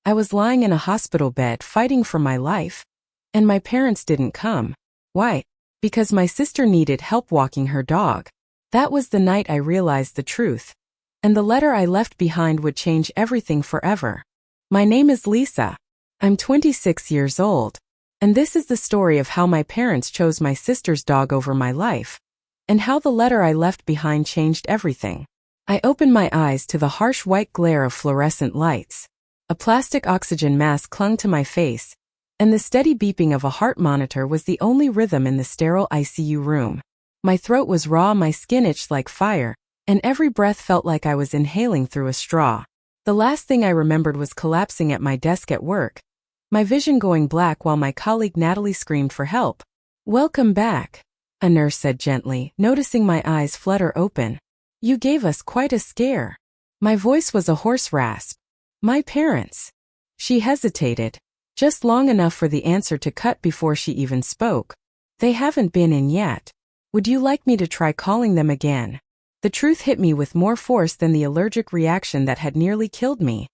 I was lying in a hospital bed fighting for my life, and my parents didn't come. Why? Because my sister needed help walking her dog. That was the night I realized the truth. And the letter I left behind would change everything forever. My name is Lisa. I'm 26 years old. And this is the story of how my parents chose my sister's dog over my life, and how the letter I left behind changed everything. I opened my eyes to the harsh white glare of fluorescent lights. A plastic oxygen mask clung to my face, and the steady beeping of a heart monitor was the only rhythm in the sterile ICU room. My throat was raw, my skin itched like fire, and every breath felt like I was inhaling through a straw. The last thing I remembered was collapsing at my desk at work, my vision going black while my colleague Natalie screamed for help. "Welcome back," a nurse said gently, noticing my eyes flutter open. "You gave us quite a scare." My voice was a hoarse rasp. "My parents." She hesitated, just long enough for the answer to cut before she even spoke. "They haven't been in yet. Would you like me to try calling them again?" The truth hit me with more force than the allergic reaction that had nearly killed me.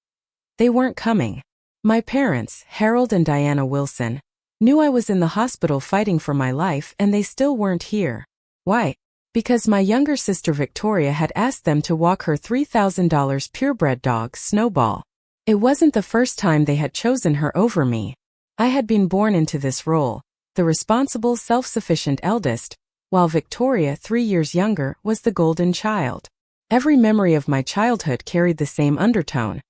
They weren't coming. My parents, Harold and Diana Wilson, knew I was in the hospital fighting for my life, and they still weren't here. Why? Because my younger sister Victoria had asked them to walk her $3,000 purebred dog, Snowball. It wasn't the first time they had chosen her over me. I had been born into this role, the responsible, self-sufficient eldest, while Victoria, 3 years younger, was the golden child. Every memory of my childhood carried the same undertone.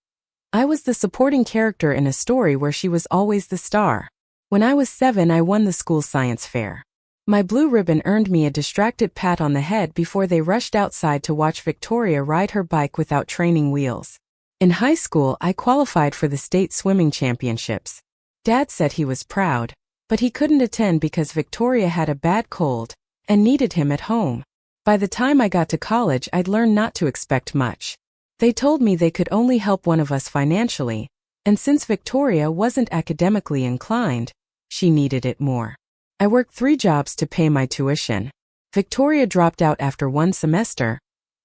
I was the supporting character in a story where she was always the star. When I was 7, I won the school science fair. My blue ribbon earned me a distracted pat on the head before they rushed outside to watch Victoria ride her bike without training wheels. In high school, I qualified for the state swimming championships. Dad said he was proud, but he couldn't attend because Victoria had a bad cold and needed him at home. By the time I got to college, I'd learned not to expect much. They told me they could only help one of us financially, and since Victoria wasn't academically inclined, she needed it more. I worked 3 jobs to pay my tuition. Victoria dropped out after 1 semester,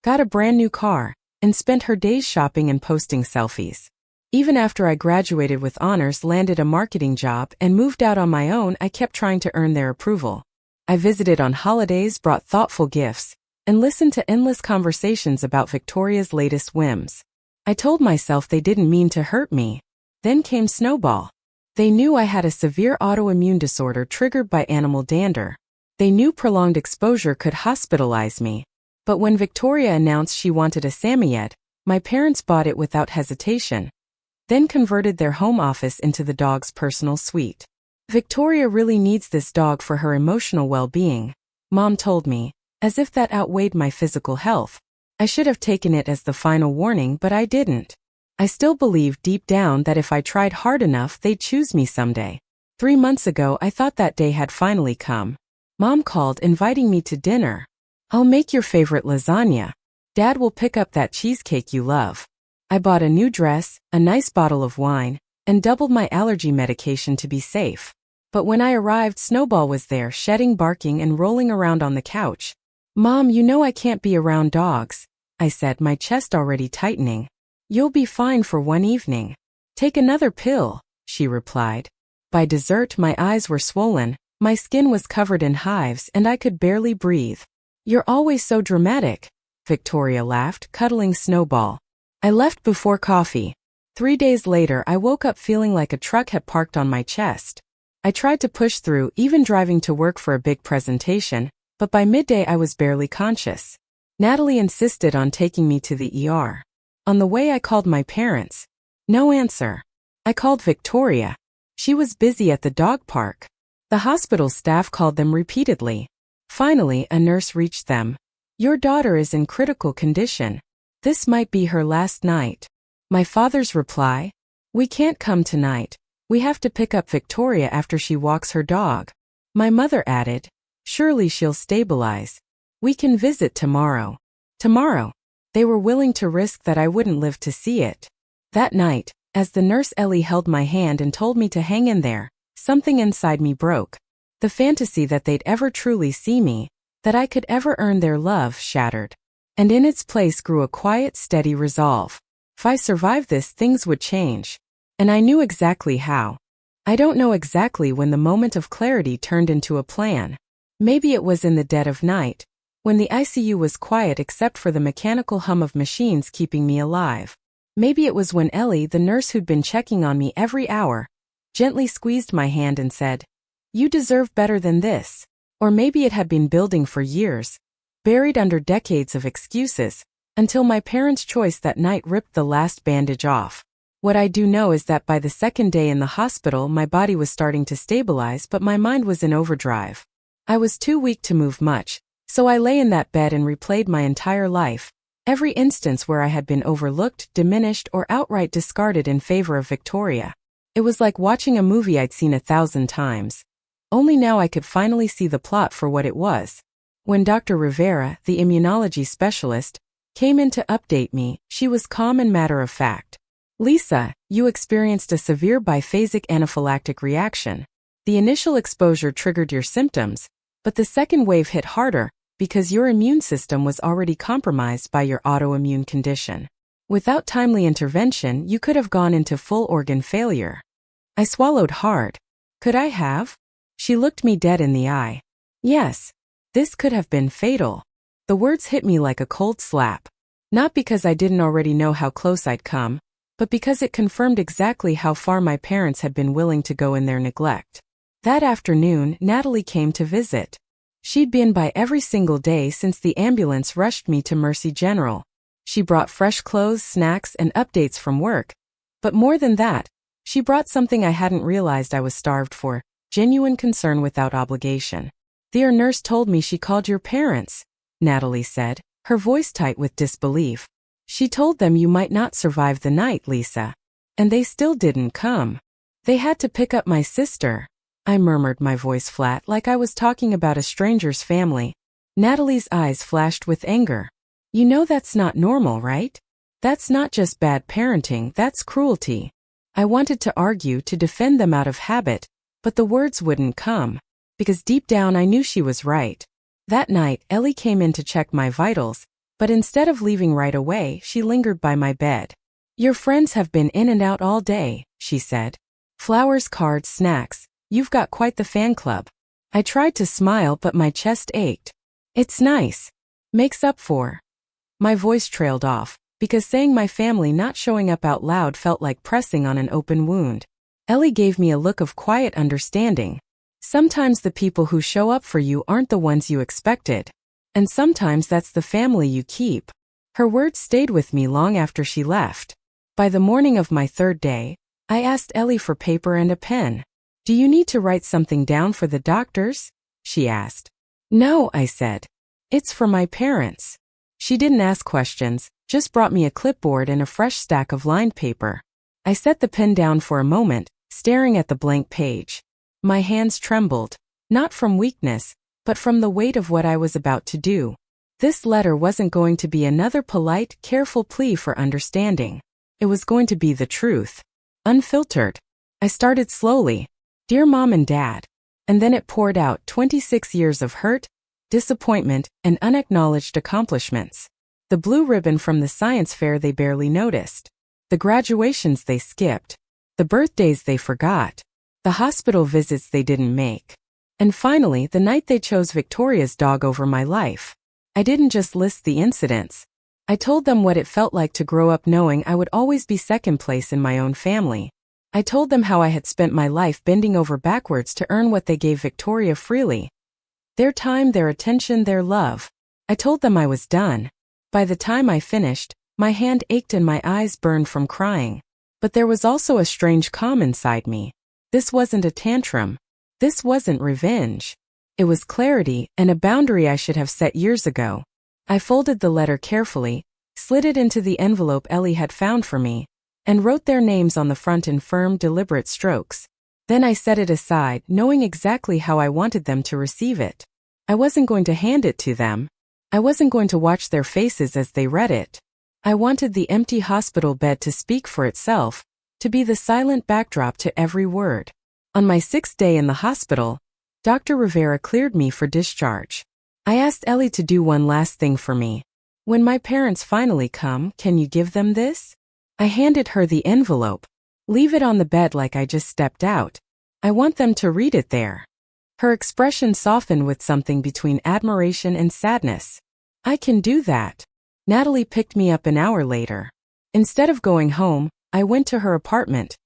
got a brand new car, and spent her days shopping and posting selfies. Even after I graduated with honors, landed a marketing job, and moved out on my own, I kept trying to earn their approval. I visited on holidays, brought thoughtful gifts, and listened to endless conversations about Victoria's latest whims. I told myself they didn't mean to hurt me. Then came Snowball. They knew I had a severe autoimmune disorder triggered by animal dander. They knew prolonged exposure could hospitalize me. But when Victoria announced she wanted a Samoyed, my parents bought it without hesitation, then converted their home office into the dog's personal suite. "Victoria really needs this dog for her emotional well-being," Mom told me, as if that outweighed my physical health. I should have taken it as the final warning, but I didn't. I still believed deep down that if I tried hard enough, they'd choose me someday. 3 months ago, I thought that day had finally come. Mom called, inviting me to dinner. "I'll make your favorite lasagna. Dad will pick up that cheesecake you love." I bought a new dress, a nice bottle of wine, and doubled my allergy medication to be safe. But when I arrived, Snowball was there, shedding, barking, and rolling around on the couch. "Mom, you know I can't be around dogs," I said, my chest already tightening. "You'll be fine for one evening. Take another pill," she replied. By dessert, my eyes were swollen, my skin was covered in hives, and I could barely breathe. "You're always so dramatic," Victoria laughed, cuddling Snowball. I left before coffee. 3 days later, I woke up feeling like a truck had parked on my chest. I tried to push through, even driving to work for a big presentation, but by midday I was barely conscious. Natalie insisted on taking me to the ER. On the way, I called my parents. No answer. I called Victoria. She was busy at the dog park. The hospital staff called them repeatedly. Finally, a nurse reached them. "Your daughter is in critical condition. This might be her last night." My father's reply? "We can't come tonight. We have to pick up Victoria after she walks her dog." My mother added, "Surely she'll stabilize. We can visit tomorrow." Tomorrow. They were willing to risk that I wouldn't live to see it. That night, as the nurse Ellie held my hand and told me to hang in there, something inside me broke. The fantasy that they'd ever truly see me, that I could ever earn their love, shattered. And in its place grew a quiet, steady resolve. If I survived this, things would change. And I knew exactly how. I don't know exactly when the moment of clarity turned into a plan. Maybe it was in the dead of night, when the ICU was quiet except for the mechanical hum of machines keeping me alive. Maybe it was when Ellie, the nurse who'd been checking on me every hour, gently squeezed my hand and said, "You deserve better than this." Or maybe it had been building for years, buried under decades of excuses, until my parents' choice that night ripped the last bandage off. What I do know is that by the second day in the hospital, my body was starting to stabilize, but my mind was in overdrive. I was too weak to move much, so I lay in that bed and replayed my entire life, every instance where I had been overlooked, diminished, or outright discarded in favor of Victoria. It was like watching a movie I'd seen 1,000 times. Only now I could finally see the plot for what it was. When Dr. Rivera, the immunology specialist, came in to update me, she was calm and matter-of-fact. "Lisa, you experienced a severe biphasic anaphylactic reaction. The initial exposure triggered your symptoms, but the second wave hit harder because your immune system was already compromised by your autoimmune condition. Without timely intervention, you could have gone into full organ failure." I swallowed hard. Could I have? She looked me dead in the eye. Yes, this could have been fatal. The words hit me like a cold slap. Not because I didn't already know how close I'd come, but because it confirmed exactly how far my parents had been willing to go in their neglect. That afternoon, Natalie came to visit. She'd been by every single day since the ambulance rushed me to Mercy General. She brought fresh clothes, snacks, and updates from work. But more than that, she brought something I hadn't realized I was starved for: genuine concern without obligation. "Their nurse told me she called your parents," Natalie said, her voice tight with disbelief. "She told them you might not survive the night, Lisa. And they still didn't come. They had to pick up my sister." I murmured, my voice flat, like I was talking about a stranger's family. Natalie's eyes flashed with anger. "You know that's not normal, right? That's not just bad parenting, that's cruelty." I wanted to argue, to defend them out of habit, but the words wouldn't come, because deep down I knew she was right. That night, Ellie came in to check my vitals, but instead of leaving right away, she lingered by my bed. "Your friends have been in and out all day," she said. "Flowers, cards, snacks. You've got quite the fan club." I tried to smile, but my chest ached. "It's nice. Makes up for." My voice trailed off, because saying my family not showing up out loud felt like pressing on an open wound. Ellie gave me a look of quiet understanding. "Sometimes the people who show up for you aren't the ones you expected. And sometimes that's the family you keep." Her words stayed with me long after she left. By the morning of my third day, I asked Ellie for paper and a pen. "Do you need to write something down for the doctors?" she asked. "No," I said. "It's for my parents." She didn't ask questions, just brought me a clipboard and a fresh stack of lined paper. I set the pen down for a moment, staring at the blank page. My hands trembled, not from weakness, but from the weight of what I was about to do. This letter wasn't going to be another polite, careful plea for understanding. It was going to be the truth. Unfiltered. I started slowly. "Dear Mom and Dad." And then it poured out: 26 years of hurt, disappointment, and unacknowledged accomplishments. The blue ribbon from the science fair they barely noticed. The graduations they skipped. The birthdays they forgot. The hospital visits they didn't make. And finally, the night they chose Victoria's dog over my life. I didn't just list the incidents. I told them what it felt like to grow up knowing I would always be second place in my own family. I told them how I had spent my life bending over backwards to earn what they gave Victoria freely. Their time, their attention, their love. I told them I was done. By the time I finished, my hand ached and my eyes burned from crying. But there was also a strange calm inside me. This wasn't a tantrum. This wasn't revenge. It was clarity, and a boundary I should have set years ago. I folded the letter carefully, slid it into the envelope Ellie had found for me, and wrote their names on the front in firm, deliberate strokes. Then I set it aside, knowing exactly how I wanted them to receive it. I wasn't going to hand it to them. I wasn't going to watch their faces as they read it. I wanted the empty hospital bed to speak for itself, to be the silent backdrop to every word. On my 6th day in the hospital, Dr. Rivera cleared me for discharge. I asked Ellie to do one last thing for me. "When my parents finally come, can you give them this?" I handed her the envelope. Leave it on the bed like I just stepped out. I want them to read it there." Her expression softened with something between admiration and sadness. "I can do that." Natalie picked me up an hour later. Instead of going home, I went to her apartment,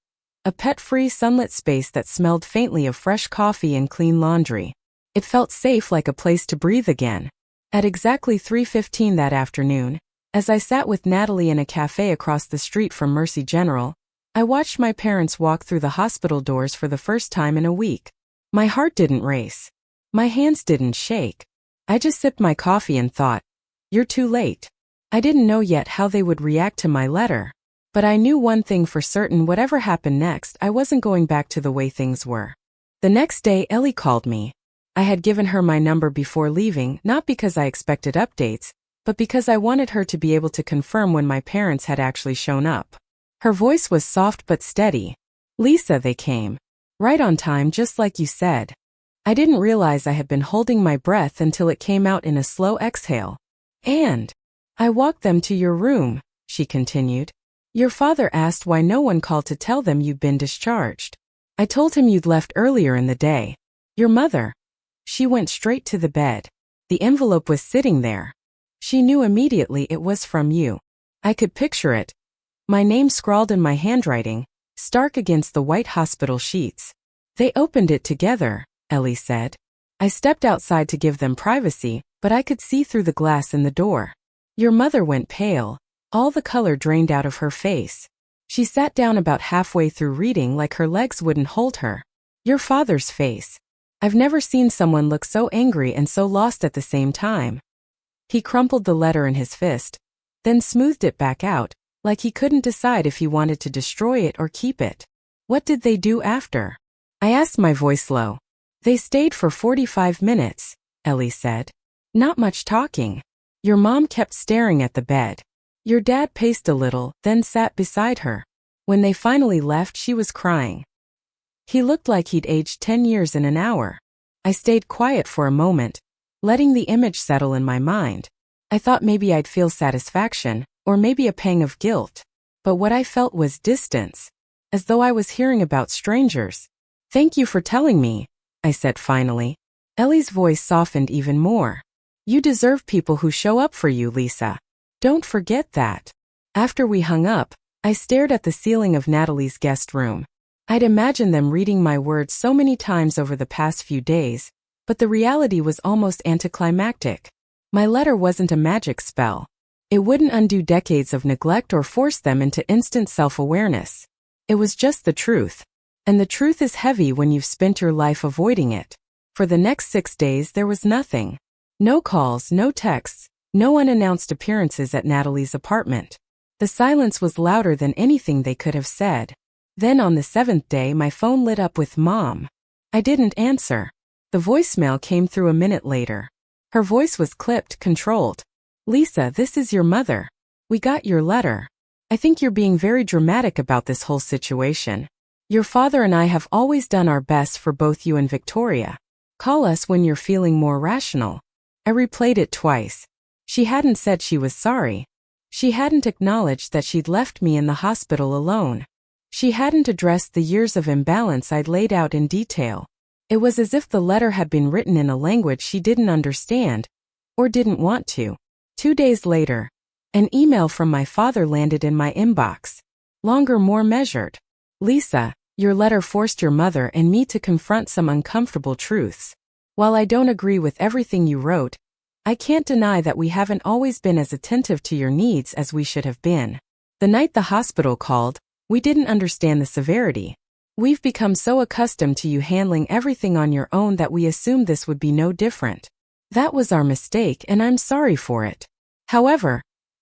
a pet-free sunlit space that smelled faintly of fresh coffee and clean laundry. It felt safe, like a place to breathe again. At exactly 3:15 that afternoon, as I sat with Natalie in a cafe across the street from Mercy General, I watched my parents walk through the hospital doors for the first time in a week. My heart didn't race. My hands didn't shake. I just sipped my coffee and thought, "You're too late." I didn't know yet how they would react to my letter. But I knew one thing for certain: whatever happened next, I wasn't going back to the way things were. The next day, Ellie called me. I had given her my number before leaving, not because I expected updates, but because I wanted her to be able to confirm when my parents had actually shown up. Her voice was soft but steady. "Lisa, they came. Right on time, just like you said." I didn't realize I had been holding my breath until it came out in a slow exhale. "And I walked them to your room," she continued. "Your father asked why no one called to tell them you'd been discharged. I told him you'd left earlier in the day. Your mother." She went straight to the bed. The envelope was sitting there. She knew immediately it was from you. I could picture it. My name scrawled in my handwriting, stark against the white hospital sheets. "They opened it together," Ellie said. "I stepped outside to give them privacy, but I could see through the glass in the door." Your mother went pale. All the color drained out of her face. She sat down about halfway through reading, like her legs wouldn't hold her. Your father's face. I've never seen someone look so angry and so lost at the same time. He crumpled the letter in his fist, then smoothed it back out, like he couldn't decide if he wanted to destroy it or keep it. "What did they do after?" I asked, my voice low. "They stayed for 45 minutes, Ellie said. "Not much talking. Your mom kept staring at the bed. Your dad paced a little, then sat beside her. When they finally left, she was crying. He looked like he'd aged 10 years in an hour." I stayed quiet for a moment, letting the image settle in my mind. I thought maybe I'd feel satisfaction, or maybe a pang of guilt. But what I felt was distance, as though I was hearing about strangers. "Thank you for telling me," I said finally. Ellie's voice softened even more. "You deserve people who show up for you, Lisa. Don't forget that." After we hung up, I stared at the ceiling of Natalie's guest room. I'd imagined them reading my words so many times over the past few days, but the reality was almost anticlimactic. My letter wasn't a magic spell. It wouldn't undo decades of neglect or force them into instant self-awareness. It was just the truth. And the truth is heavy when you've spent your life avoiding it. For the next 6 days, there was nothing. No calls, no texts, no unannounced appearances at Natalie's apartment. The silence was louder than anything they could have said. Then on the 7th day, my phone lit up with "Mom." I didn't answer. The voicemail came through a minute later. Her voice was clipped, controlled. "Lisa, this is your mother. We got your letter. I think you're being very dramatic about this whole situation. Your father and I have always done our best for both you and Victoria. Call us when you're feeling more rational." I replayed it twice. She hadn't said she was sorry. She hadn't acknowledged that she'd left me in the hospital alone. She hadn't addressed the years of imbalance I'd laid out in detail. It was as if the letter had been written in a language she didn't understand, or didn't want to. 2 days later, an email from my father landed in my inbox. Longer, more measured. "Lisa, your letter forced your mother and me to confront some uncomfortable truths. While I don't agree with everything you wrote, I can't deny that we haven't always been as attentive to your needs as we should have been. The night the hospital called, we didn't understand the severity. We've become so accustomed to you handling everything on your own that we assumed this would be no different. That was our mistake, and I'm sorry for it. However,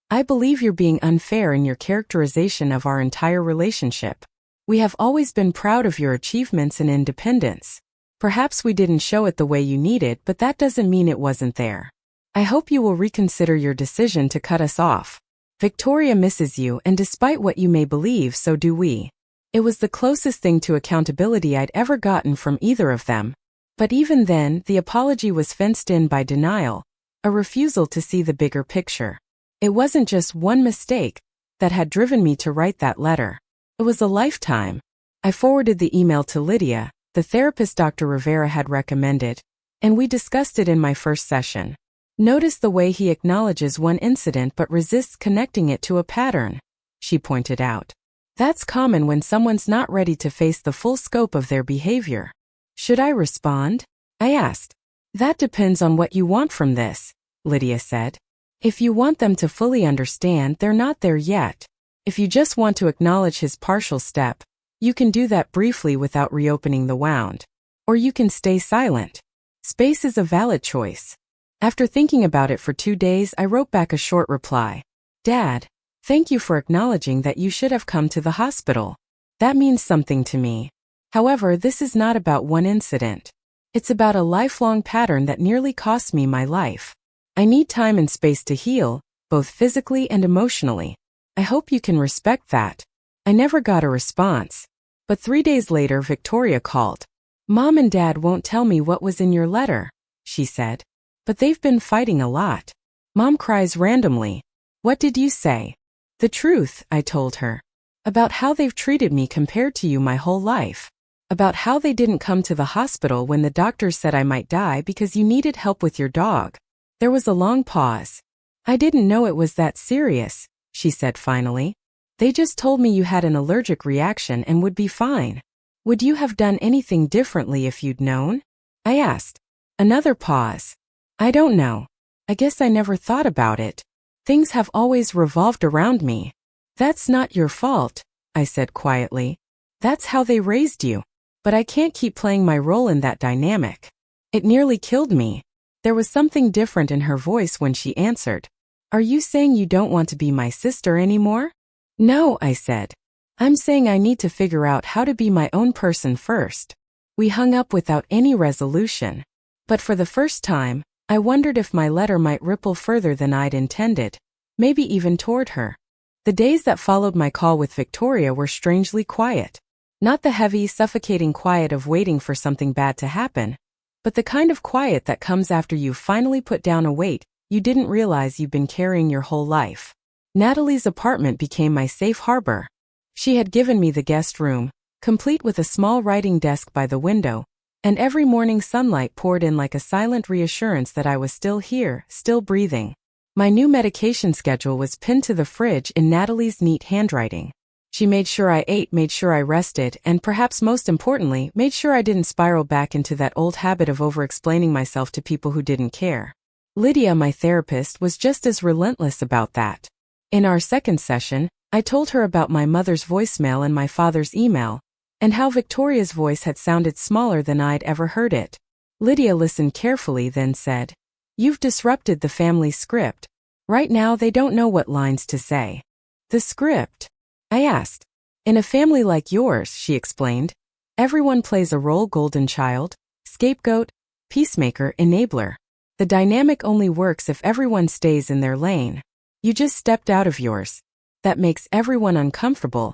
I believe you're being unfair in your characterization of our entire relationship. We have always been proud of your achievements and independence. Perhaps we didn't show it the way you needed, but that doesn't mean it wasn't there. I hope you will reconsider your decision to cut us off. Victoria misses you, and despite what you may believe, so do we." It was the closest thing to accountability I'd ever gotten from either of them. But even then, the apology was fenced in by denial, a refusal to see the bigger picture. It wasn't just one mistake that had driven me to write that letter. It was a lifetime. I forwarded the email to Lydia, the therapist Dr. Rivera had recommended, and we discussed it in my first session. Notice the way he acknowledges one incident but resists connecting it to a pattern, she pointed out. That's common when someone's not ready to face the full scope of their behavior. Should I respond? I asked. That depends on what you want from this, Lydia said. If you want them to fully understand they're not there yet. If you just want to acknowledge his partial step, you can do that briefly without reopening the wound. Or you can stay silent. Space is a valid choice. After thinking about it for 2 days, I wrote back a short reply. Dad, thank you for acknowledging that you should have come to the hospital. That means something to me. However, this is not about one incident. It's about a lifelong pattern that nearly cost me my life. I need time and space to heal, both physically and emotionally. I hope you can respect that. I never got a response. But 3 days later, Victoria called. Mom and Dad won't tell me what was in your letter, she said. But they've been fighting a lot. Mom cries randomly. What did you say? The truth, I told her. About how they've treated me compared to you my whole life. About how they didn't come to the hospital when the doctors said I might die because you needed help with your dog. There was a long pause. I didn't know it was that serious, she said finally. They just told me you had an allergic reaction and would be fine. Would you have done anything differently if you'd known? I asked. Another pause. I don't know. I guess I never thought about it. Things have always revolved around me. That's not your fault, I said quietly. That's how they raised you. But I can't keep playing my role in that dynamic. It nearly killed me. There was something different in her voice when she answered. Are you saying you don't want to be my sister anymore? No, I said. I'm saying I need to figure out how to be my own person first. We hung up without any resolution. But for the first time, I wondered if my letter might ripple further than I'd intended, maybe even toward her. The days that followed my call with Victoria were strangely quiet. Not the heavy, suffocating quiet of waiting for something bad to happen, but the kind of quiet that comes after you've finally put down a weight you didn't realize you've been carrying your whole life. Natalie's apartment became my safe harbor. She had given me the guest room, complete with a small writing desk by the window, and every morning sunlight poured in like a silent reassurance that I was still here, still breathing. My new medication schedule was pinned to the fridge in Natalie's neat handwriting. She made sure I ate, made sure I rested, and perhaps most importantly, made sure I didn't spiral back into that old habit of over-explaining myself to people who didn't care. Lydia, my therapist, was just as relentless about that. In our second session, I told her about my mother's voicemail and my father's email, and how Victoria's voice had sounded smaller than I'd ever heard it. Lydia listened carefully, then said, You've disrupted the family script. Right now they don't know what lines to say. The script? I asked. In a family like yours, she explained, everyone plays a role: golden child, scapegoat, peacemaker, enabler. The dynamic only works if everyone stays in their lane. You just stepped out of yours. That makes everyone uncomfortable.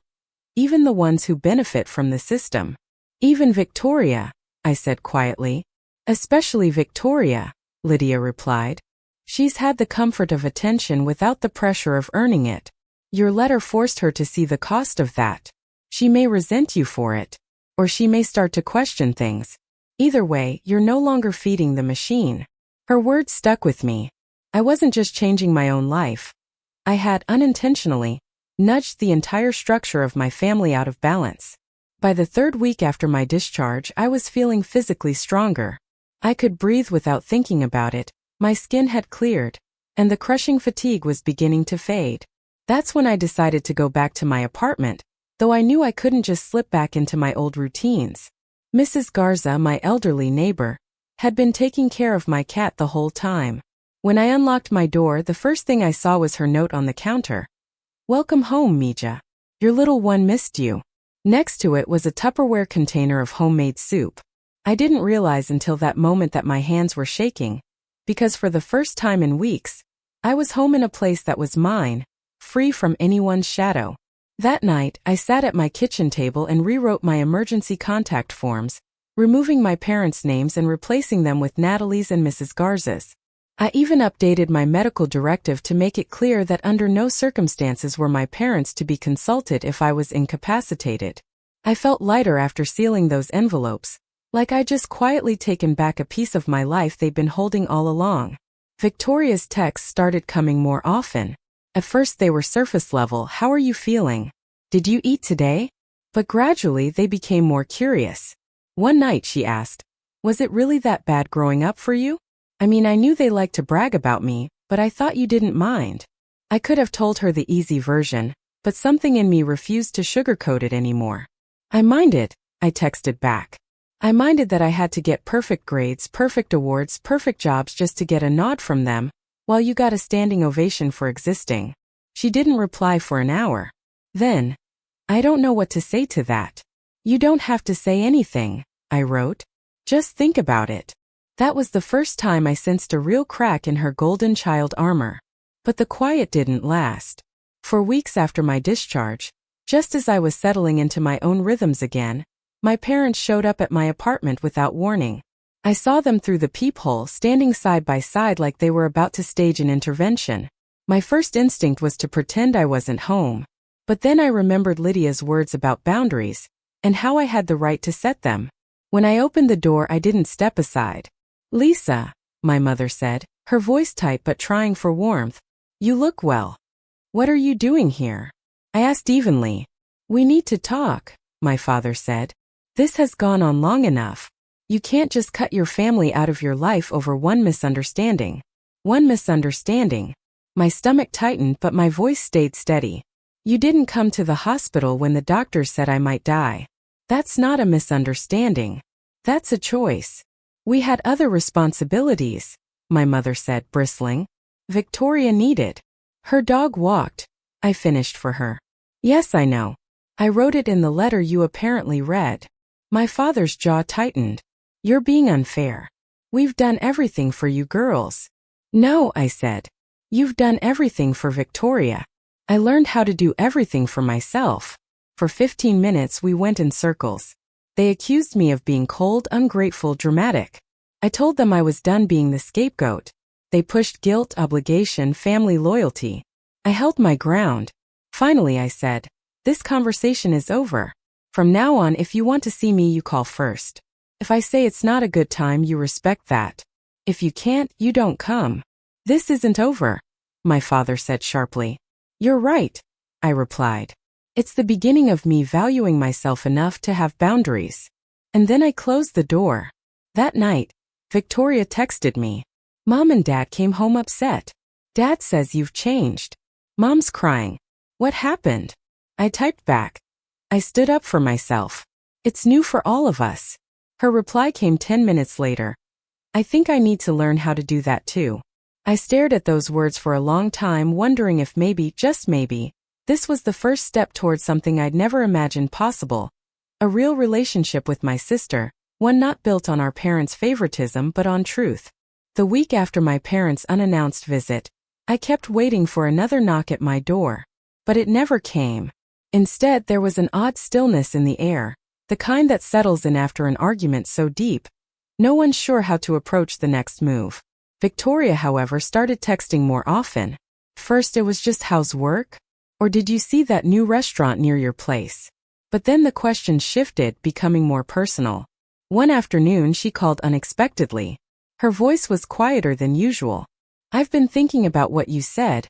Even the ones who benefit from the system. Even Victoria, I said quietly. Especially Victoria, Lydia replied. She's had the comfort of attention without the pressure of earning it. Your letter forced her to see the cost of that. She may resent you for it. Or she may start to question things. Either way, you're no longer feeding the machine. Her words stuck with me. I wasn't just changing my own life. I had, unintentionally, nudged the entire structure of my family out of balance. By the 3rd week after my discharge, I was feeling physically stronger. I could breathe without thinking about it, my skin had cleared, and the crushing fatigue was beginning to fade. That's when I decided to go back to my apartment, though I knew I couldn't just slip back into my old routines. Mrs. Garza, my elderly neighbor, had been taking care of my cat the whole time. When I unlocked my door, the first thing I saw was her note on the counter. Welcome home, Mija. Your little one missed you. Next to it was a Tupperware container of homemade soup. I didn't realize until that moment that my hands were shaking, because for the first time in weeks, I was home in a place that was mine, free from anyone's shadow. That night, I sat at my kitchen table and rewrote my emergency contact forms, removing my parents' names and replacing them with Natalie's and Mrs. Garza's. I even updated my medical directive to make it clear that under no circumstances were my parents to be consulted if I was incapacitated. I felt lighter after sealing those envelopes, like I'd just quietly taken back a piece of my life they'd been holding all along. Victoria's texts started coming more often. At first they were surface level, "How are you feeling? Did you eat today?" But gradually they became more curious. One night she asked, "Was it really that bad growing up for you? I mean, I knew they liked to brag about me, but I thought you didn't mind." I could have told her the easy version, but something in me refused to sugarcoat it anymore. "I minded," I texted back. "I minded that I had to get perfect grades, perfect awards, perfect jobs just to get a nod from them, while you got a standing ovation for existing." She didn't reply for an hour. Then, "I don't know what to say to that." "You don't have to say anything," I wrote. "Just think about it." That was the first time I sensed a real crack in her golden child armor. But the quiet didn't last. For weeks after my discharge, just as I was settling into my own rhythms again, my parents showed up at my apartment without warning. I saw them through the peephole, standing side by side like they were about to stage an intervention. My first instinct was to pretend I wasn't home. But then I remembered Lydia's words about boundaries, and how I had the right to set them. When I opened the door, I didn't step aside. "Lisa," my mother said, her voice tight but trying for warmth, "you look well. What are you doing here?" I asked evenly. "We need to talk," my father said. "This has gone on long enough. You can't just cut your family out of your life over one misunderstanding." One misunderstanding. My stomach tightened but my voice stayed steady. "You didn't come to the hospital when the doctors said I might die. That's not a misunderstanding. That's a choice. We had other responsibilities," my mother said, bristling. "Victoria needed. Her dog walked," I finished for her. "Yes, I know. I wrote it in the letter you apparently read." My father's jaw tightened. "You're being unfair. We've done everything for you girls." "No," I said. "You've done everything for Victoria. I learned how to do everything for myself." For 15 minutes we went in circles. They accused me of being cold, ungrateful, dramatic. I told them I was done being the scapegoat. They pushed guilt, obligation, family loyalty. I held my ground. Finally I said, "This conversation is over. From now on, if you want to see me, you call first. If I say it's not a good time, you respect that. If you can't, you don't come." "This isn't over," my father said sharply. "You're right," I replied. "It's the beginning of me valuing myself enough to have boundaries." And then I closed the door. That night, Victoria texted me. "Mom and Dad came home upset. Dad says you've changed. Mom's crying. What happened?" I typed back, "I stood up for myself. It's new for all of us." Her reply came 10 minutes later. "I think I need to learn how to do that too." I stared at those words for a long time, wondering if maybe, just maybe, this was the first step towards something I'd never imagined possible. A real relationship with my sister, one not built on our parents' favoritism but on truth. The week after my parents' unannounced visit, I kept waiting for another knock at my door. But it never came. Instead, there was an odd stillness in the air, the kind that settles in after an argument so deep. No one's sure how to approach the next move. Victoria, however, started texting more often. First it was just, "How's work?" Or "Did you see that new restaurant near your place?" But then the question shifted, becoming more personal. One afternoon she called unexpectedly. Her voice was quieter than usual. "I've been thinking about what you said,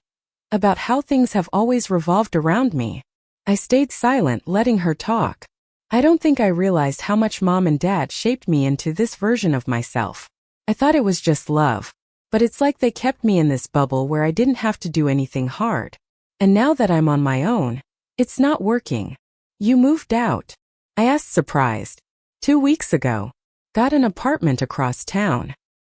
about how things have always revolved around me." I stayed silent, letting her talk. I don't think I realized how much Mom and Dad shaped me into this version of myself. I thought it was just love. But it's like they kept me in this bubble where I didn't have to do anything hard. And now that I'm on my own, it's not working. "You moved out?" I asked, surprised. 2 weeks ago. Got an apartment across town."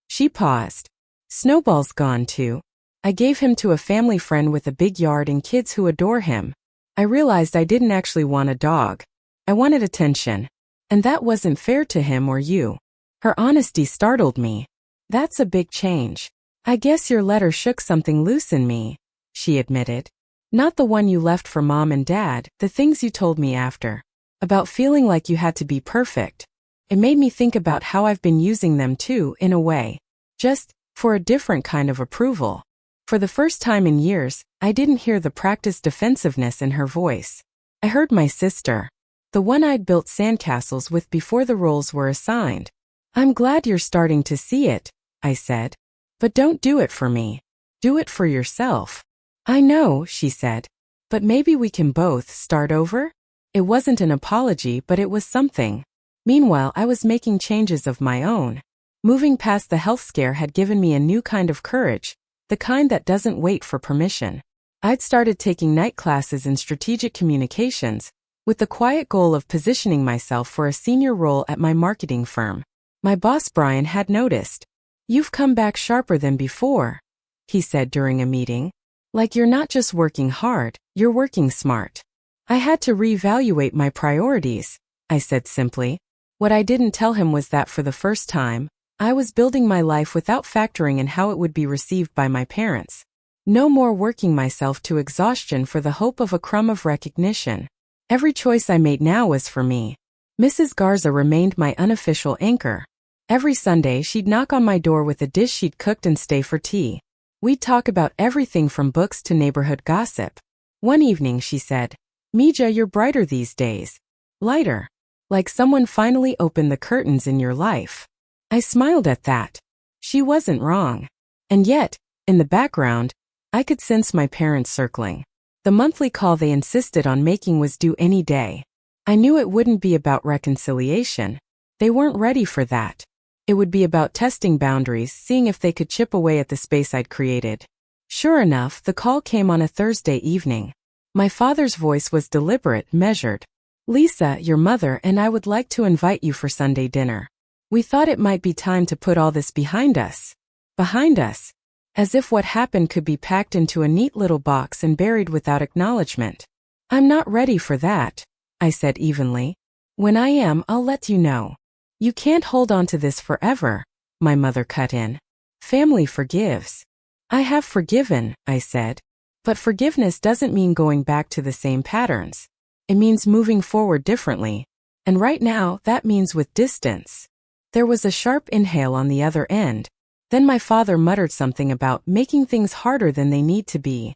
She paused. "Snowball's gone too. I gave him to a family friend with a big yard and kids who adore him. I realized I didn't actually want a dog. I wanted attention. And that wasn't fair to him or you." Her honesty startled me. "That's a big change. I guess your letter shook something loose in me," she admitted. "Not the one you left for Mom and Dad, the things you told me after. About feeling like you had to be perfect. It made me think about how I've been using them too, in a way. Just for a different kind of approval. For the first time in years, I didn't hear the practiced defensiveness in her voice. I heard my sister, the one I'd built sandcastles with before the roles were assigned. "I'm glad you're starting to see it," I said. "But don't do it for me. Do it for yourself." "I know," she said. "But maybe we can both start over?" It wasn't an apology, but it was something. Meanwhile, I was making changes of my own. Moving past the health scare had given me a new kind of courage, the kind that doesn't wait for permission. I'd started taking night classes in strategic communications, with the quiet goal of positioning myself for a senior role at my marketing firm. My boss Brian had noticed. "You've come back sharper than before," he said during a meeting. "Like you're not just working hard, you're working smart." I had to reevaluate my priorities, I said simply. What I didn't tell him was that for the first time, I was building my life without factoring in how it would be received by my parents. No more working myself to exhaustion for the hope of a crumb of recognition. Every choice I made now was for me. Mrs. Garza remained my unofficial anchor. Every Sunday she'd knock on my door with a dish she'd cooked and stay for tea. We'd talk about everything from books to neighborhood gossip. One evening she said, "Mija, you're brighter these days. Lighter. Like someone finally opened the curtains in your life." I smiled at that. She wasn't wrong. And yet, in the background, I could sense my parents circling. The monthly call they insisted on making was due any day. I knew it wouldn't be about reconciliation. They weren't ready for that. It would be about testing boundaries, seeing if they could chip away at the space I'd created. Sure enough, the call came on a Thursday evening. My father's voice was deliberate, measured. "Lisa, your mother and I would like to invite you for Sunday dinner. We thought it might be time to put all this behind us." Behind us. As if what happened could be packed into a neat little box and buried without acknowledgement. "I'm not ready for that," I said evenly. "When I am, I'll let you know." "You can't hold on to this forever," my mother cut in. "Family forgives." "I have forgiven," I said. "But forgiveness doesn't mean going back to the same patterns. It means moving forward differently. And right now, that means with distance." There was a sharp inhale on the other end. Then my father muttered something about making things harder than they need to be.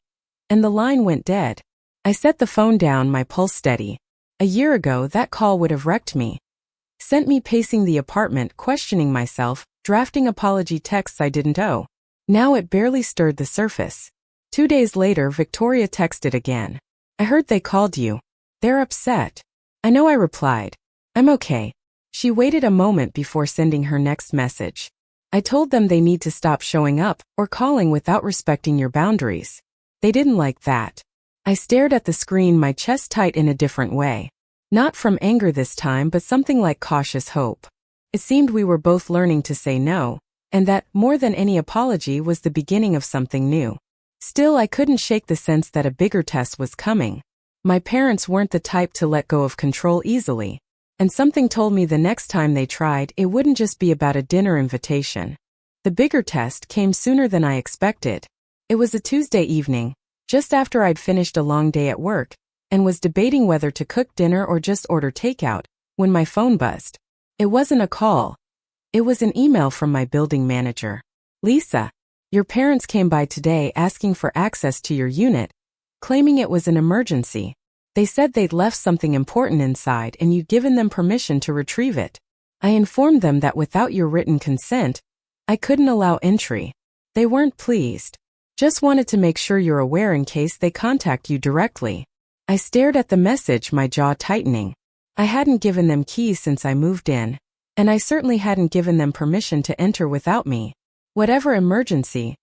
And the line went dead. I set the phone down, my pulse steady. A year ago, that call would have wrecked me. Sent me pacing the apartment, questioning myself, drafting apology texts I didn't owe. Now it barely stirred the surface. 2 days later, Victoria texted again. "I heard they called you. They're upset." "I know," I replied. "I'm okay." She waited a moment before sending her next message. "I told them they need to stop showing up or calling without respecting your boundaries." They didn't like that. I stared at the screen, my chest tight in a different way. Not from anger this time, but something like cautious hope. It seemed we were both learning to say no, and that, more than any apology, was the beginning of something new. Still, I couldn't shake the sense that a bigger test was coming. My parents weren't the type to let go of control easily. And something told me the next time they tried, it wouldn't just be about a dinner invitation. The bigger test came sooner than I expected. It was a Tuesday evening, just after I'd finished a long day at work, and was debating whether to cook dinner or just order takeout, when my phone buzzed. It wasn't a call. It was an email from my building manager. "Lisa, your parents came by today asking for access to your unit, claiming it was an emergency. They said they'd left something important inside and you'd given them permission to retrieve it. I informed them that without your written consent, I couldn't allow entry. They weren't pleased. Just wanted to make sure you're aware in case they contact you directly." I stared at the message, my jaw tightening. I hadn't given them keys since I moved in, and I certainly hadn't given them permission to enter without me. Whatever emergency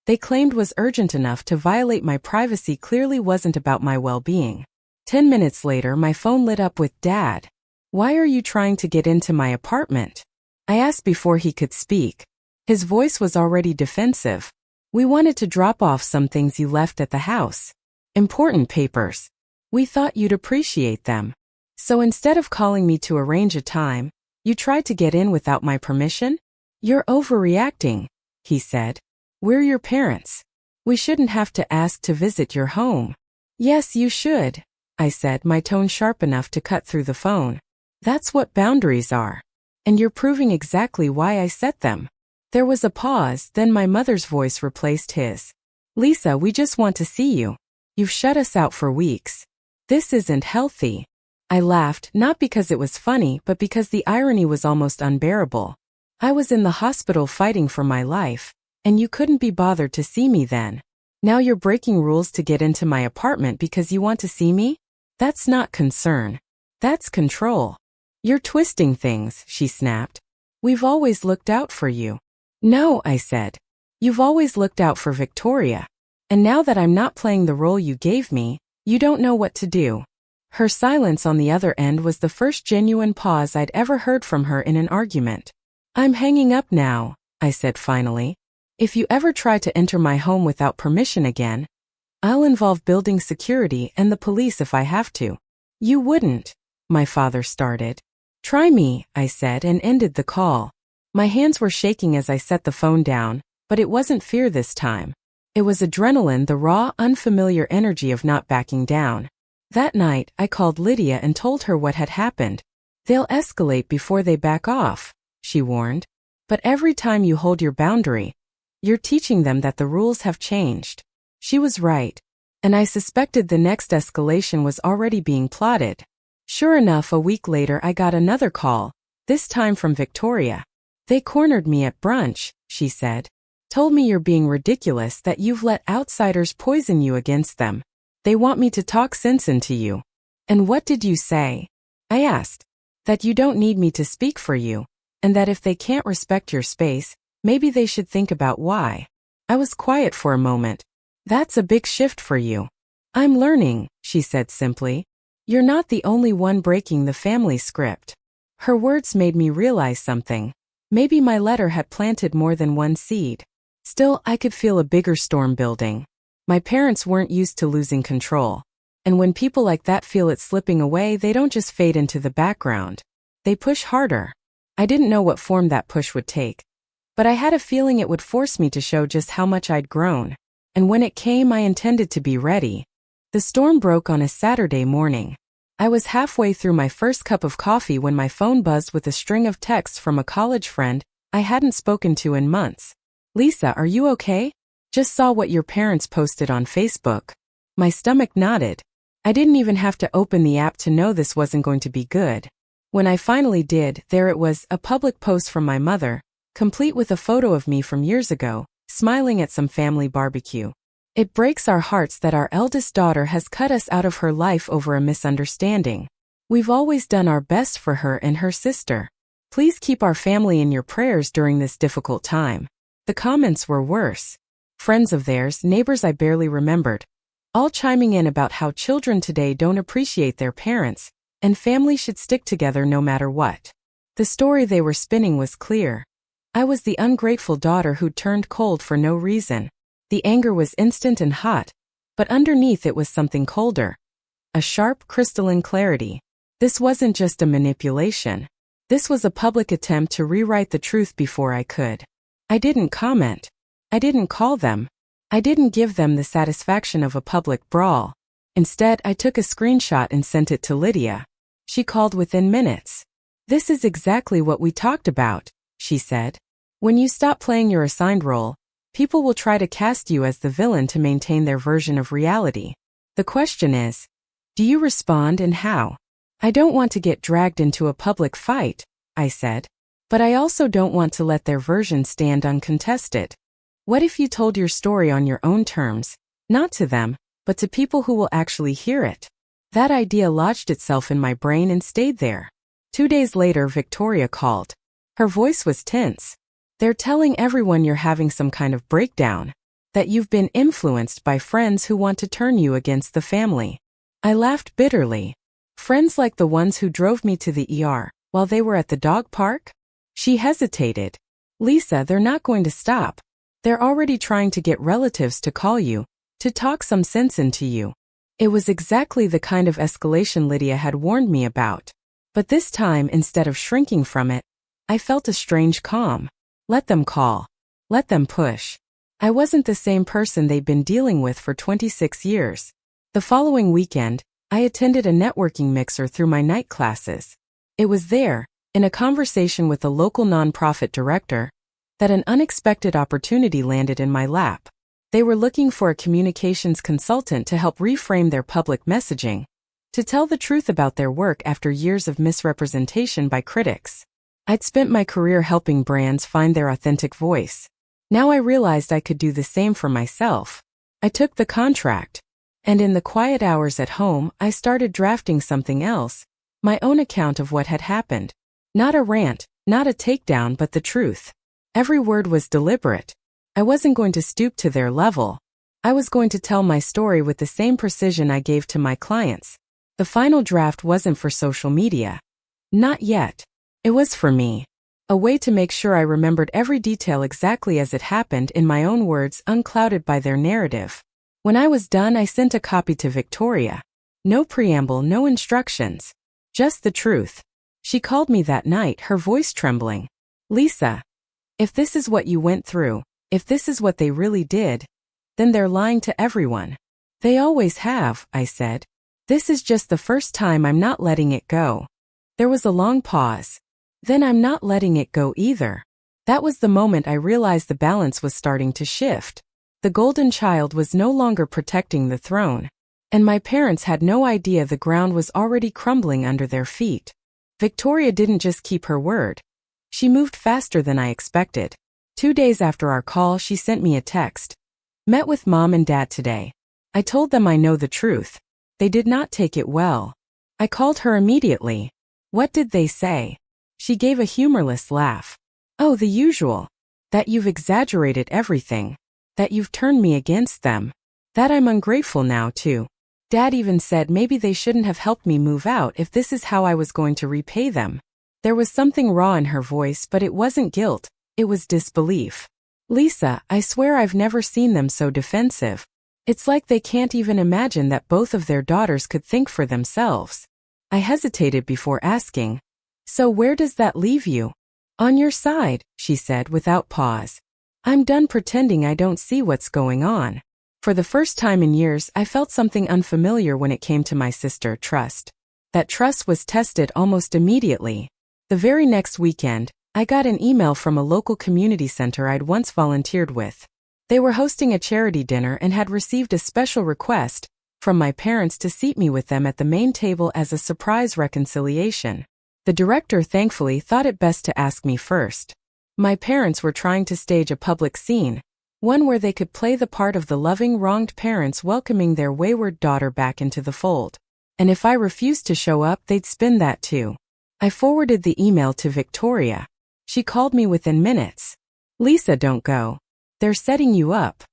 they claimed was urgent enough to violate my privacy clearly wasn't about my well-being. 10 minutes later, my phone lit up with "Dad, why are you trying to get into my apartment?" I asked before he could speak. His voice was already defensive. "We wanted to drop off some things you left at the house. Important papers. We thought you'd appreciate them. So instead of calling me to arrange a time, you tried to get in without my permission? You're overreacting," he said. "We're your parents. We shouldn't have to ask to visit your home." "Yes, you should," I said, my tone sharp enough to cut through the phone. "That's what boundaries are. And you're proving exactly why I set them." There was a pause, then my mother's voice replaced his. Lisa, we just want to see you. You've shut us out for weeks. This isn't healthy. I laughed, not because it was funny, but because the irony was almost unbearable. I was in the hospital fighting for my life, and you couldn't be bothered to see me then. Now you're breaking rules to get into my apartment because you want to see me? That's not concern. That's control. You're twisting things, she snapped. We've always looked out for you. No, I said. You've always looked out for Victoria. And now that I'm not playing the role you gave me, you don't know what to do. Her silence on the other end was the first genuine pause I'd ever heard from her in an argument. I'm hanging up now, I said finally. If you ever try to enter my home without permission again, I'll involve building security and the police if I have to. You wouldn't, my father started. Try me, I said and ended the call. My hands were shaking as I set the phone down, but it wasn't fear this time. It was adrenaline, the raw, unfamiliar energy of not backing down. That night, I called Lydia and told her what had happened. They'll escalate before they back off, she warned. But every time you hold your boundary, you're teaching them that the rules have changed. She was right. And I suspected the next escalation was already being plotted. Sure enough, a week later I got another call, this time from Victoria. They cornered me at brunch, she said. Told me you're being ridiculous, that you've let outsiders poison you against them. They want me to talk sense into you. And what did you say? I asked. That you don't need me to speak for you, and that if they can't respect your space, maybe they should think about why. I was quiet for a moment. That's a big shift for you. I'm learning, she said simply. You're not the only one breaking the family script. Her words made me realize something. Maybe my letter had planted more than one seed. Still, I could feel a bigger storm building. My parents weren't used to losing control. And when people like that feel it slipping away, they don't just fade into the background. They push harder. I didn't know what form that push would take. But I had a feeling it would force me to show just how much I'd grown. And when it came, I intended to be ready. The storm broke on a Saturday morning. I was halfway through my first cup of coffee when my phone buzzed with a string of texts from a college friend I hadn't spoken to in months. Lisa, are you okay? Just saw what your parents posted on Facebook. My stomach nodded. I didn't even have to open the app to know this wasn't going to be good. When I finally did, there it was, a public post from my mother, complete with a photo of me from years ago, smiling at some family barbecue. It breaks our hearts that our eldest daughter has cut us out of her life over a misunderstanding. We've always done our best for her and her sister. Please keep our family in your prayers during this difficult time. The comments were worse. Friends of theirs, neighbors I barely remembered, all chiming in about how children today don't appreciate their parents, and families should stick together no matter what. The story they were spinning was clear. I was the ungrateful daughter who'd turned cold for no reason. The anger was instant and hot, but underneath it was something colder. A sharp, crystalline clarity. This wasn't just a manipulation. This was a public attempt to rewrite the truth before I could. I didn't comment. I didn't call them. I didn't give them the satisfaction of a public brawl. Instead, I took a screenshot and sent it to Lydia. She called within minutes. This is exactly what we talked about, she said. When you stop playing your assigned role, people will try to cast you as the villain to maintain their version of reality. The question is, do you respond and how? I don't want to get dragged into a public fight, I said. But I also don't want to let their version stand uncontested. What if you told your story on your own terms, not to them, but to people who will actually hear it? That idea lodged itself in my brain and stayed there. 2 days later, Victoria called. Her voice was tense. They're telling everyone you're having some kind of breakdown, that you've been influenced by friends who want to turn you against the family. I laughed bitterly. Friends like the ones who drove me to the ER while they were at the dog park? She hesitated. Lisa, they're not going to stop. They're already trying to get relatives to call you, to talk some sense into you. It was exactly the kind of escalation Lydia had warned me about. But this time, instead of shrinking from it, I felt a strange calm. Let them call. Let them push. I wasn't the same person they'd been dealing with for 26 years. The following weekend, I attended a networking mixer through my night classes. It was there, in a conversation with a local nonprofit director, that an unexpected opportunity landed in my lap. They were looking for a communications consultant to help reframe their public messaging, to tell the truth about their work after years of misrepresentation by critics. I'd spent my career helping brands find their authentic voice. Now I realized I could do the same for myself. I took the contract, and in the quiet hours at home, I started drafting something else, my own account of what had happened. Not a rant, not a takedown, but the truth. Every word was deliberate. I wasn't going to stoop to their level. I was going to tell my story with the same precision I gave to my clients. The final draft wasn't for social media. Not yet. It was for me. A way to make sure I remembered every detail exactly as it happened in my own words, unclouded by their narrative. When I was done, I sent a copy to Victoria. No preamble, no instructions. Just the truth. She called me that night, her voice trembling. "Lisa, if this is what you went through, if this is what they really did, then they're lying to everyone." "They always have," I said. "This is just the first time. I'm not letting it go." There was a long pause. "Then I'm not letting it go either." That was the moment I realized the balance was starting to shift. The golden child was no longer protecting the throne, and my parents had no idea the ground was already crumbling under their feet. Victoria didn't just keep her word. She moved faster than I expected. 2 days after our call, she sent me a text. "Met with Mom and Dad today. I told them I know the truth. They did not take it well." I called her immediately. "What did they say?" She gave a humorless laugh. "Oh, the usual. That you've exaggerated everything. That you've turned me against them. That I'm ungrateful now, too. Dad even said maybe they shouldn't have helped me move out if this is how I was going to repay them." There was something raw in her voice, but it wasn't guilt, it was disbelief. "Lisa, I swear I've never seen them so defensive. It's like they can't even imagine that both of their daughters could think for themselves." I hesitated before asking, "So where does that leave you?" "On your side," she said without pause. "I'm done pretending I don't see what's going on." For the first time in years, I felt something unfamiliar when it came to my sister, trust. That trust was tested almost immediately. The very next weekend, I got an email from a local community center I'd once volunteered with. They were hosting a charity dinner and had received a special request from my parents to seat me with them at the main table as a surprise reconciliation. The director thankfully thought it best to ask me first. My parents were trying to stage a public scene, one where they could play the part of the loving, wronged parents welcoming their wayward daughter back into the fold. And if I refused to show up, they'd spin that too. I forwarded the email to Victoria. She called me within minutes. "Lisa, don't go. They're setting you up."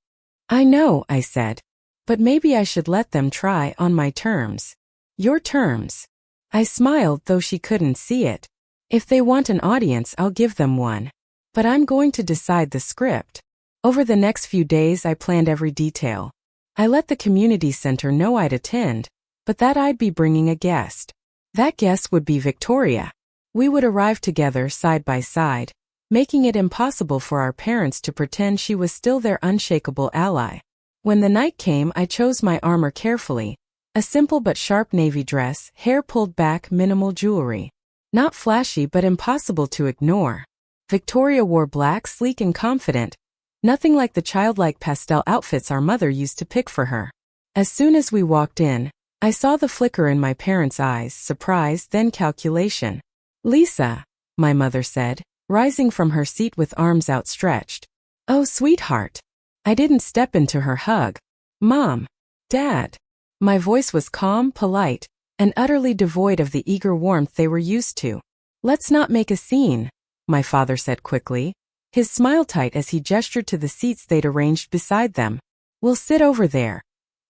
"I know," I said. "But maybe I should let them try on my terms." "Your terms?" I smiled, though she couldn't see it. "If they want an audience, I'll give them one. But I'm going to decide the script." Over the next few days, I planned every detail. I let the community center know I'd attend, but that I'd be bringing a guest. That guest would be Victoria. We would arrive together side by side, making it impossible for our parents to pretend she was still their unshakable ally. When the night came, I chose my armor carefully. A simple but sharp navy dress, hair pulled back, minimal jewelry. Not flashy but impossible to ignore. Victoria wore black, sleek and confident, nothing like the childlike pastel outfits our mother used to pick for her. As soon as we walked in, I saw the flicker in my parents' eyes, surprise, then calculation. "Lisa," my mother said, rising from her seat with arms outstretched. "Oh, sweetheart." I didn't step into her hug. "Mom. Dad." My voice was calm, polite, and utterly devoid of the eager warmth they were used to. "Let's not make a scene," my father said quickly, his smile tight as he gestured to the seats they'd arranged beside them. "We'll sit over there,"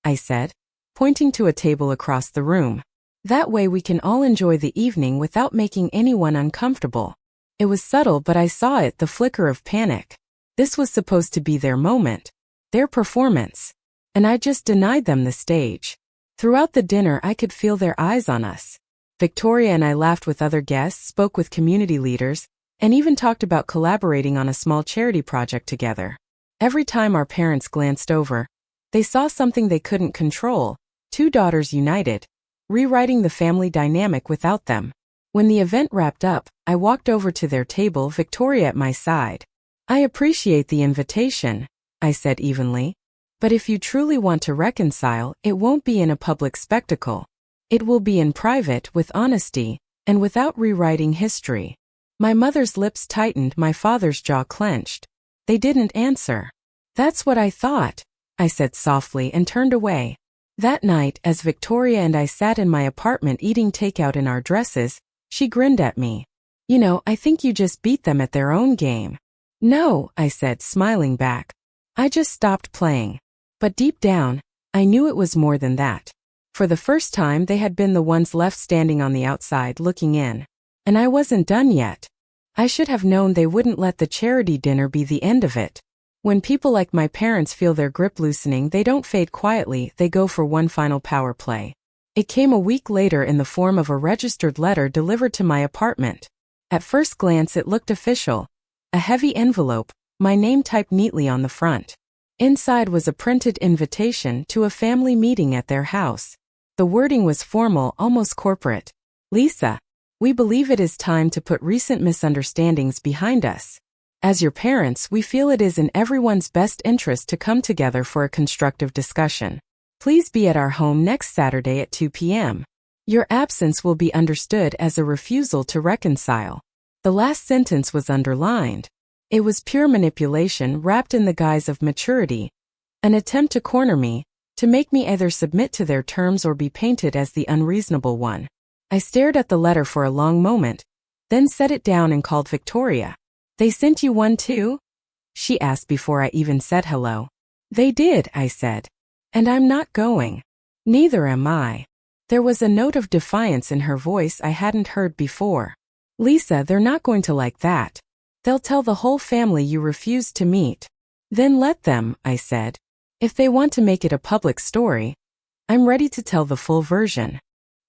I said, pointing to a table across the room. "That way we can all enjoy the evening without making anyone uncomfortable." It was subtle, but I saw it, the flicker of panic. This was supposed to be their moment, their performance, and I just denied them the stage. Throughout the dinner, I could feel their eyes on us. Victoria and I laughed with other guests, spoke with community leaders, and even talked about collaborating on a small charity project together. Every time our parents glanced over, they saw something they couldn't control, two daughters united, rewriting the family dynamic without them. When the event wrapped up, I walked over to their table, Victoria at my side. I appreciate the invitation, I said evenly. But if you truly want to reconcile, it won't be in a public spectacle. It will be in private, with honesty, and without rewriting history. My mother's lips tightened, my father's jaw clenched. They didn't answer. That's what I thought, I said softly and turned away. That night, as Victoria and I sat in my apartment eating takeout in our dresses, she grinned at me. You know, I think you just beat them at their own game. No, I said, smiling back. I just stopped playing. But deep down, I knew it was more than that. For the first time, they had been the ones left standing on the outside looking in. And I wasn't done yet. I should have known they wouldn't let the charity dinner be the end of it. When people like my parents feel their grip loosening, they don't fade quietly, they go for one final power play. It came a week later in the form of a registered letter delivered to my apartment. At first glance it looked official. A heavy envelope, my name typed neatly on the front. Inside was a printed invitation to a family meeting at their house. The wording was formal, almost corporate. Lisa, we believe it is time to put recent misunderstandings behind us. As your parents, we feel it is in everyone's best interest to come together for a constructive discussion. Please be at our home next Saturday at 2 p.m. Your absence will be understood as a refusal to reconcile. The last sentence was underlined. It was pure manipulation wrapped in the guise of maturity. An attempt to corner me, to make me either submit to their terms or be painted as the unreasonable one. I stared at the letter for a long moment, then set it down and called Victoria. They sent you one too? She asked before I even said hello. They did, I said. And I'm not going. Neither am I. There was a note of defiance in her voice I hadn't heard before. Lisa, they're not going to like that. They'll tell the whole family you refused to meet. Then let them, I said. If they want to make it a public story, I'm ready to tell the full version.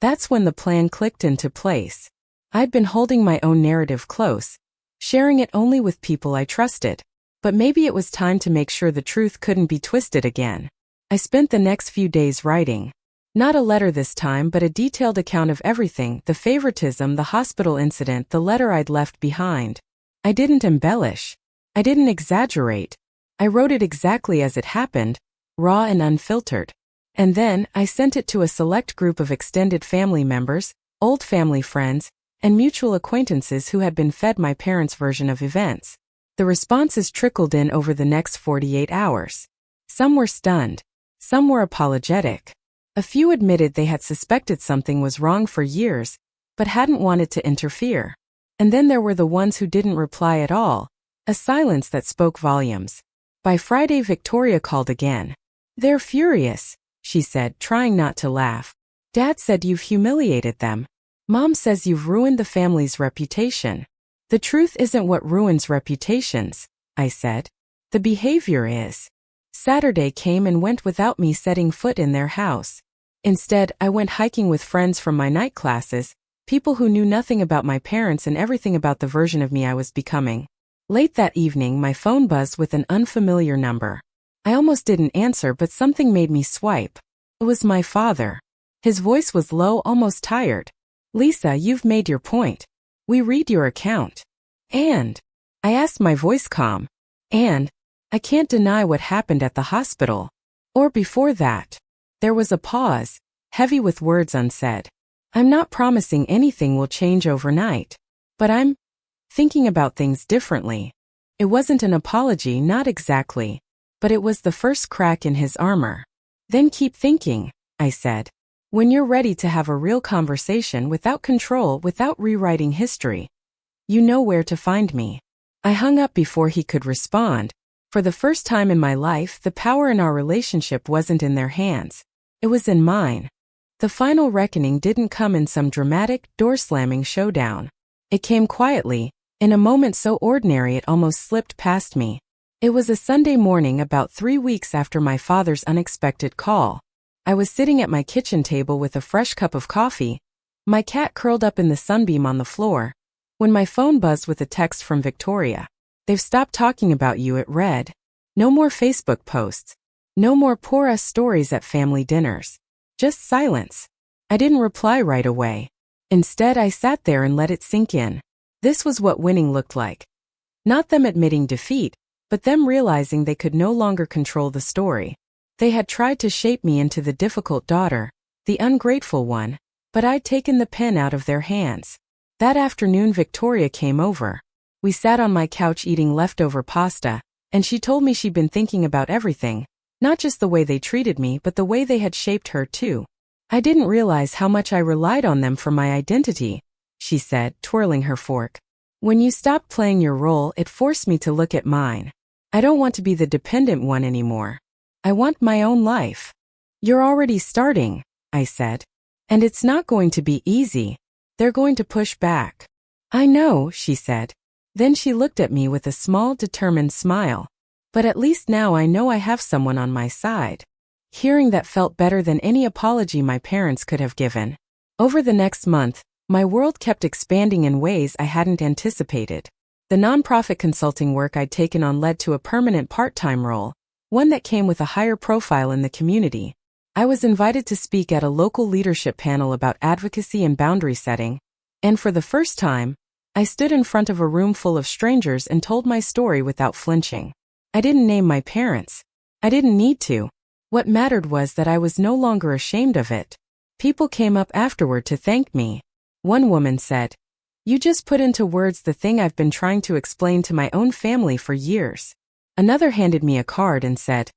That's when the plan clicked into place. I'd been holding my own narrative close, sharing it only with people I trusted. But maybe it was time to make sure the truth couldn't be twisted again. I spent the next few days writing. Not a letter this time, but a detailed account of everything, the favoritism, the hospital incident, the letter I'd left behind. I didn't embellish. I didn't exaggerate. I wrote it exactly as it happened, raw and unfiltered. And then, I sent it to a select group of extended family members, old family friends, and mutual acquaintances who had been fed my parents' version of events. The responses trickled in over the next 48 hours. Some were stunned. Some were apologetic. A few admitted they had suspected something was wrong for years, but hadn't wanted to interfere. And then there were the ones who didn't reply at all, a silence that spoke volumes. By Friday, Victoria called again. They're furious, she said, trying not to laugh. Dad said you've humiliated them. Mom says you've ruined the family's reputation. The truth isn't what ruins reputations, I said. The behavior is. Saturday came and went without me setting foot in their house. Instead, I went hiking with friends from my night classes, people who knew nothing about my parents and everything about the version of me I was becoming. Late that evening, my phone buzzed with an unfamiliar number. I almost didn't answer, but something made me swipe. It was my father. His voice was low, almost tired. Lisa, you've made your point. We read your account. And I asked, my voice calm. And I can't deny what happened at the hospital. Or before that. There was a pause, heavy with words unsaid. I'm not promising anything will change overnight. But I'm thinking about things differently. It wasn't an apology, not exactly. But it was the first crack in his armor. Then keep thinking, I said. When you're ready to have a real conversation without control, without rewriting history, you know where to find me. I hung up before he could respond. For the first time in my life, the power in our relationship wasn't in their hands. It was in mine. The final reckoning didn't come in some dramatic, door-slamming showdown. It came quietly, in a moment so ordinary it almost slipped past me. It was a Sunday morning about 3 weeks after my father's unexpected call. I was sitting at my kitchen table with a fresh cup of coffee, my cat curled up in the sunbeam on the floor, when my phone buzzed with a text from Victoria. They've stopped talking about you, it read. No more Facebook posts. No more poor us stories at family dinners. Just silence. I didn't reply right away. Instead, I sat there and let it sink in. This was what winning looked like. Not them admitting defeat, but them realizing they could no longer control the story. They had tried to shape me into the difficult daughter, the ungrateful one, but I'd taken the pen out of their hands. That afternoon Victoria came over. We sat on my couch eating leftover pasta, and she told me she'd been thinking about everything, not just the way they treated me but the way they had shaped her too. I didn't realize how much I relied on them for my identity, she said, twirling her fork. When you stopped playing your role, it forced me to look at mine. I don't want to be the dependent one anymore. I want my own life. You're already starting, I said. And it's not going to be easy. They're going to push back. I know, she said. Then she looked at me with a small, determined smile. But at least now I know I have someone on my side. Hearing that felt better than any apology my parents could have given. Over the next month, my world kept expanding in ways I hadn't anticipated. The nonprofit consulting work I'd taken on led to a permanent part-time role, one that came with a higher profile in the community. I was invited to speak at a local leadership panel about advocacy and boundary setting, and for the first time, I stood in front of a room full of strangers and told my story without flinching. I didn't name my parents. I didn't need to. What mattered was that I was no longer ashamed of it. People came up afterward to thank me. One woman said, "You just put into words the thing I've been trying to explain to my own family for years." Another handed me a card and said,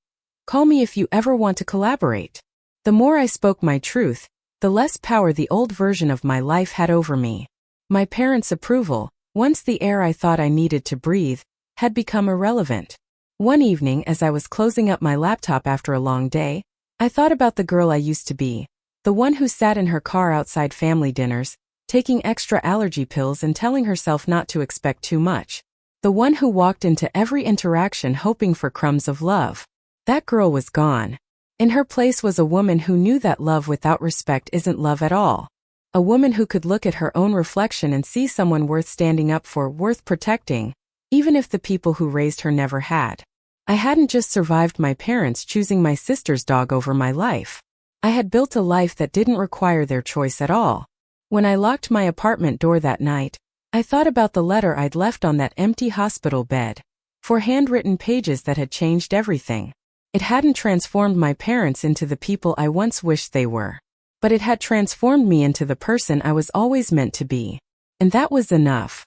"Call me if you ever want to collaborate." The more I spoke my truth, the less power the old version of my life had over me. My parents' approval, once the air I thought I needed to breathe, had become irrelevant. One evening as I was closing up my laptop after a long day, I thought about the girl I used to be, the one who sat in her car outside family dinners, taking extra allergy pills and telling herself not to expect too much. The one who walked into every interaction hoping for crumbs of love. That girl was gone. In her place was a woman who knew that love without respect isn't love at all. A woman who could look at her own reflection and see someone worth standing up for, worth protecting, even if the people who raised her never had. I hadn't just survived my parents choosing my sister's dog over my life. I had built a life that didn't require their choice at all. When I locked my apartment door that night, I thought about the letter I'd left on that empty hospital bed. 4 handwritten pages that had changed everything. It hadn't transformed my parents into the people I once wished they were. But it had transformed me into the person I was always meant to be. And that was enough.